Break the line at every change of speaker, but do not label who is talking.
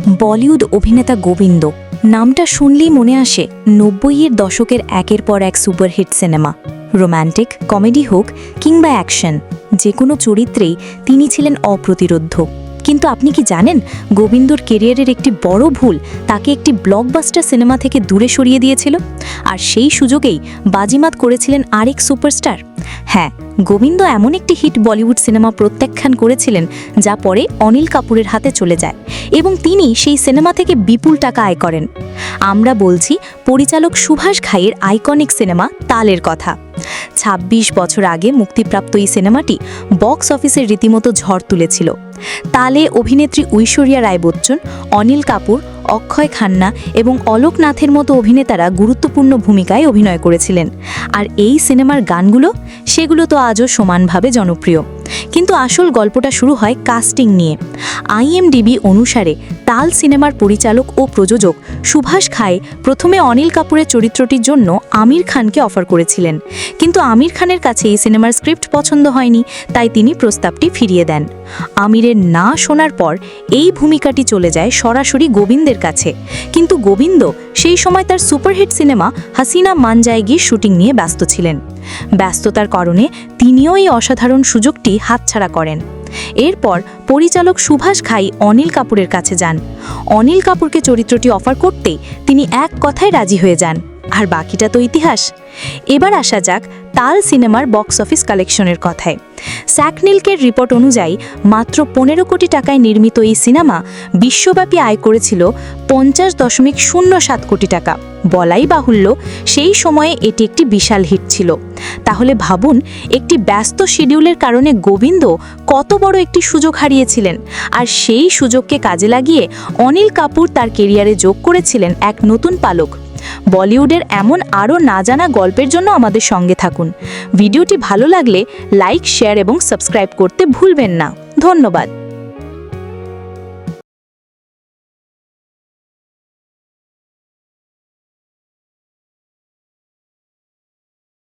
বলিউড অভিনেতা গোবিন্দ নামটা শুনলেই মনে আসে ৯০-এর দশকের একের পর এক সুপারহিট সিনেমা। রোম্যান্টিক কমেডি হোক কিংবা অ্যাকশন, যে কোনো চরিত্রেই তিনি ছিলেন অপ্রতিরোধ্য। কিন্তু আপনি কি জানেন, গোবিন্দর কেরিয়ারের একটি বড় ভুল তাকে একটি ব্লকবাস্টার সিনেমা থেকে দূরে সরিয়ে দিয়েছিল, আর সেই সুযোগেই বাজিমাত করেছিলেন আরেক সুপারস্টার। হ্যাঁ, গোবিন্দ এমন একটি হিট বলিউড সিনেমা প্রত্যাখ্যান করেছিলেন যা পরে অনিল কাপুরের হাতে চলে যায়, এবং তিনি সেই সিনেমা থেকে বিপুল টাকা আয় করেন। আমরা বলছি পরিচালক সুভাষ ঘাইয়ের আইকনিক সিনেমা তালের কথা। ২৬ বছর আগে মুক্তিপ্রাপ্ত এই সিনেমাটি বক্স অফিসের রীতিমতো ঝড় তুলেছিল। তালে অভিনেত্রী ঐশ্বরিয়া রায় বচ্চন, অনিল কাপুর, অক্ষয় খান্না এবং অলোক নাথের মতো অভিনেতারা গুরুত্বপূর্ণ ভূমিকায় অভিনয় করেছিলেন। আর এই সিনেমার গানগুলো, সেগুলো তো আজও সমানভাবে জনপ্রিয়। কিন্তু আসল গল্পটা শুরু হয় কাস্টিং নিয়ে। IMDb অনুসারে তাল সিনেমার পরিচালক ও প্রযোজক সুভাষ ঘাই প্রথমে অনিল কাপুরের চরিত্রটির জন্য আমির খানকে অফার করেছিলেন, কিন্তু আমির খানের কাছে এই সিনেমার স্ক্রিপ্ট পছন্দ হয়নি, তাই তিনি প্রস্তাবটি ফিরিয়ে দেন। আমিরের না শোনার পর এই ভূমিকাটি চলে যায় সরাসরি গোবিন্দের কাছে, কিন্তু গোবিন্দ সেই সময় তার সুপারহিট সিনেমা হাসিনা মান জায়েগির শুটিং নিয়ে ব্যস্ত ছিলেন। ব্যস্ততার কারণে তিনিও এই অসাধারণ সুযোগটি হাতছাড়া করেন। এরপর পরিচালক সুভাষ ঘাই অনিল কাপুরের কাছে যান। অনিল কাপুরকে চরিত্রটি অফার করতেই তিনি এক কথায় রাজি হয়ে যান, আর বাকিটা তো ইতিহাস। এবার আসা যাক তাল সিনেমার বক্স অফিস কালেকশনের কথায়। স্যাকনিলকের রিপোর্ট অনুযায়ী মাত্র ১৫ কোটি টাকায় নির্মিত এই সিনেমা বিশ্বব্যাপী আয় করেছিল ৫০.০৭ কোটি টাকা। বলাই বাহুল্য, সেই সময়ে এটি একটি বিশাল হিট ছিল। তাহলে ভাবুন, একটি ব্যস্ত শিডিউলের কারণে গোবিন্দ কত বড় একটি সুযোগ হারিয়েছিলেন, আর সেই সুযোগকে কাজে লাগিয়ে অনিল কাপুর তার কেরিয়ারে যোগ করেছিলেন এক নতুন পালক। বলিউডের এমন আরও না জানা গল্পের জন্য আমাদের সঙ্গে থাকুন। ভিডিওটি ভালো লাগলে লাইক, শেয়ার এবং সাবস্ক্রাইব করতে ভুলবেন না। ধন্যবাদ।